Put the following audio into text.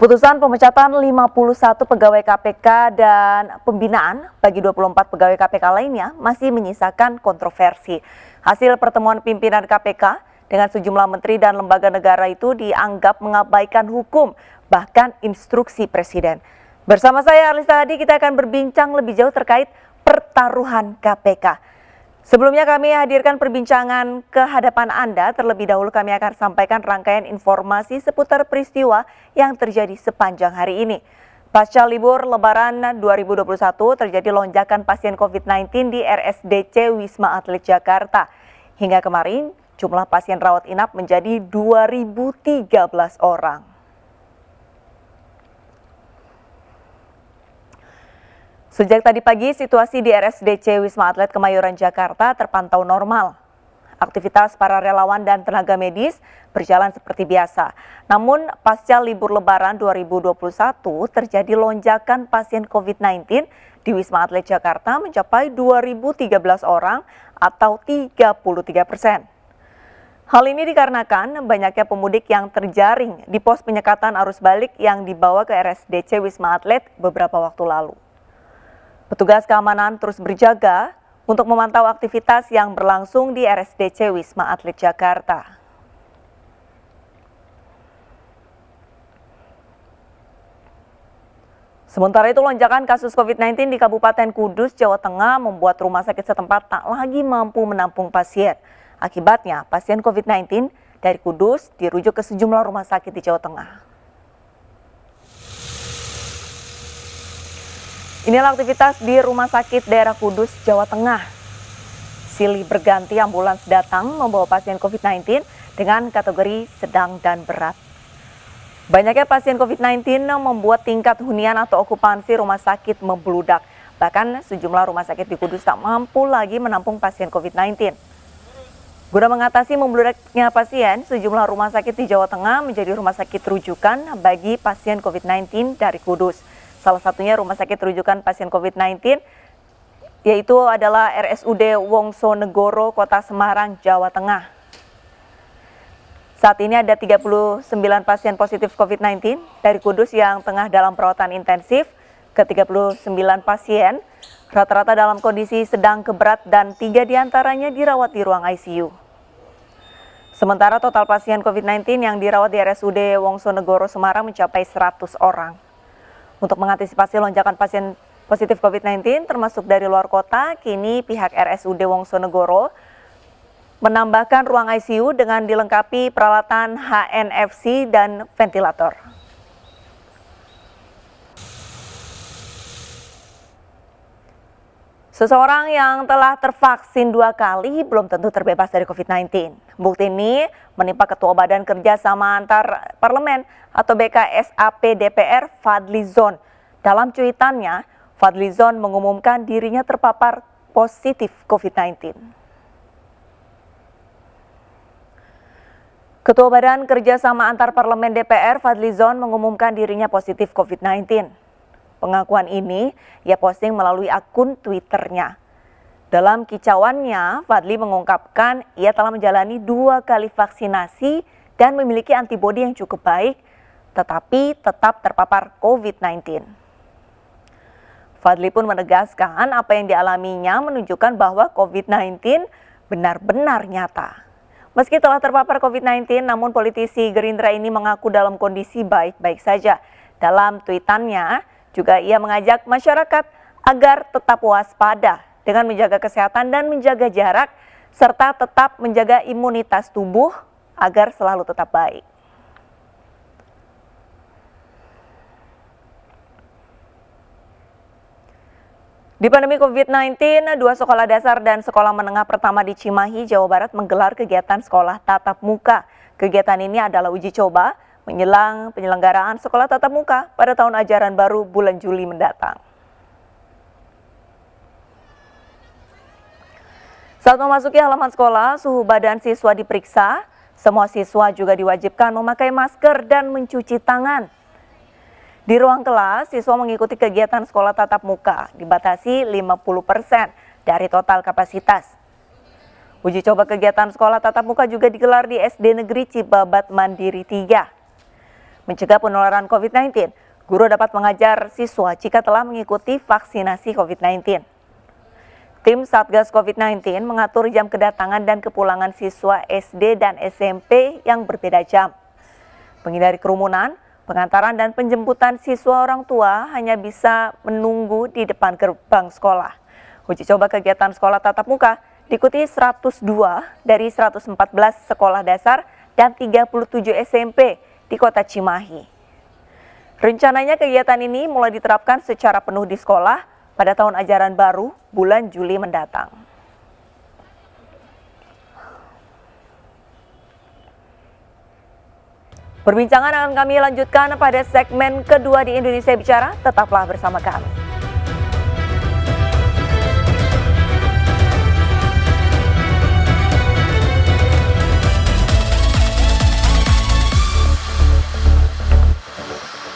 Keputusan pemecatan 51 pegawai KPK dan pembinaan bagi 24 pegawai KPK lainnya masih menyisakan kontroversi. Hasil pertemuan pimpinan KPK dengan sejumlah menteri dan lembaga negara itu dianggap mengabaikan hukum, bahkan instruksi Presiden. Bersama saya Arlisa Hadi, kita akan berbincang lebih jauh terkait pertaruhan KPK. Sebelumnya kami hadirkan perbincangan ke hadapan Anda. Terlebih dahulu kami akan sampaikan rangkaian informasi seputar peristiwa yang terjadi sepanjang hari ini. Pasca libur Lebaran 2021 terjadi lonjakan pasien COVID-19 di RSDC Wisma Atlet Jakarta. Hingga kemarin jumlah pasien rawat inap menjadi 2.013 orang. Sejak tadi pagi, situasi di RSDC Wisma Atlet Kemayoran Jakarta terpantau normal. Aktivitas para relawan dan tenaga medis berjalan seperti biasa. Namun, pasca libur Lebaran 2021 terjadi lonjakan pasien COVID-19 di Wisma Atlet Jakarta mencapai 2.013 orang atau 33%. Hal ini dikarenakan banyaknya pemudik yang terjaring di pos penyekatan arus balik yang dibawa ke RSDC Wisma Atlet beberapa waktu lalu. Petugas keamanan terus berjaga untuk memantau aktivitas yang berlangsung di RSDC Wisma Atlet Jakarta. Sementara itu, lonjakan kasus COVID-19 di Kabupaten Kudus, Jawa Tengah membuat rumah sakit setempat tak lagi mampu menampung pasien. Akibatnya, pasien COVID-19 dari Kudus dirujuk ke sejumlah rumah sakit di Jawa Tengah. Inilah aktivitas di Rumah Sakit Daerah Kudus, Jawa Tengah. Silih berganti ambulans datang membawa pasien COVID-19 dengan kategori sedang dan berat. Banyaknya pasien COVID-19 membuat tingkat hunian atau okupansi rumah sakit membludak. Bahkan sejumlah rumah sakit di Kudus tak mampu lagi menampung pasien COVID-19. Guna mengatasi membludaknya pasien, sejumlah rumah sakit di Jawa Tengah menjadi rumah sakit rujukan bagi pasien COVID-19 dari Kudus. Salah satunya rumah sakit rujukan pasien COVID-19 yaitu adalah RSUD Wongsonegoro, Kota Semarang, Jawa Tengah. Saat ini ada 39 pasien positif COVID-19 dari Kudus yang tengah dalam perawatan intensif. Ke-39 pasien rata-rata dalam kondisi sedang ke berat dan 3 diantaranya dirawat di ruang ICU. Sementara total pasien COVID-19 yang dirawat di RSUD Wongsonegoro, Semarang mencapai 100 orang. Untuk mengantisipasi lonjakan pasien positif COVID-19 termasuk dari luar kota, kini pihak RSUD Wongsonegoro menambahkan ruang ICU dengan dilengkapi peralatan HNFC dan ventilator. Seseorang yang telah tervaksin 2 kali belum tentu terbebas dari COVID-19. Bukti ini menimpa Ketua Badan Kerjasama Antar Parlemen atau BKSAP DPR Fadlizon. Dalam cuitannya, Fadlizon mengumumkan dirinya terpapar positif COVID-19. Ketua Badan Kerjasama Antar Parlemen DPR Fadlizon mengumumkan dirinya positif COVID-19. Pengakuan ini ia posting melalui akun Twitternya. Dalam kicauannya, Fadli mengungkapkan ia telah menjalani 2 kali vaksinasi dan memiliki antibodi yang cukup baik, tetapi tetap terpapar COVID-19. Fadli pun menegaskan apa yang dialaminya menunjukkan bahwa COVID-19 benar-benar nyata. Meski telah terpapar COVID-19, namun politisi Gerindra ini mengaku dalam kondisi baik-baik saja. Dalam tweetannya, juga ia mengajak masyarakat agar tetap waspada dengan menjaga kesehatan dan menjaga jarak, serta tetap menjaga imunitas tubuh agar selalu tetap baik. Di pandemi COVID-19, 2 sekolah dasar dan sekolah menengah pertama di Cimahi, Jawa Barat menggelar kegiatan sekolah tatap muka. Kegiatan ini adalah uji coba menjelang penyelenggaraan sekolah tatap muka pada tahun ajaran baru bulan Juli mendatang. Saat memasuki halaman sekolah, suhu badan siswa diperiksa. Semua siswa juga diwajibkan memakai masker dan mencuci tangan. Di ruang kelas, siswa mengikuti kegiatan sekolah tatap muka dibatasi 50% dari total kapasitas. Uji coba kegiatan sekolah tatap muka juga digelar di SD Negeri Cibabat Mandiri 3. Mencegah penularan COVID-19, guru dapat mengajar siswa jika telah mengikuti vaksinasi COVID-19. Tim Satgas COVID-19 mengatur jam kedatangan dan kepulangan siswa SD dan SMP yang berbeda jam. Menghindari kerumunan, pengantaran dan penjemputan siswa orang tua hanya bisa menunggu di depan gerbang sekolah. Uji coba kegiatan sekolah tatap muka diikuti 102 dari 114 sekolah dasar dan 37 SMP di Kota Cimahi. Rencananya kegiatan ini mulai diterapkan secara penuh di sekolah pada tahun ajaran baru bulan Juli mendatang. Perbincangan akan kami lanjutkan pada segmen kedua di Indonesia Bicara. Tetaplah bersama kami.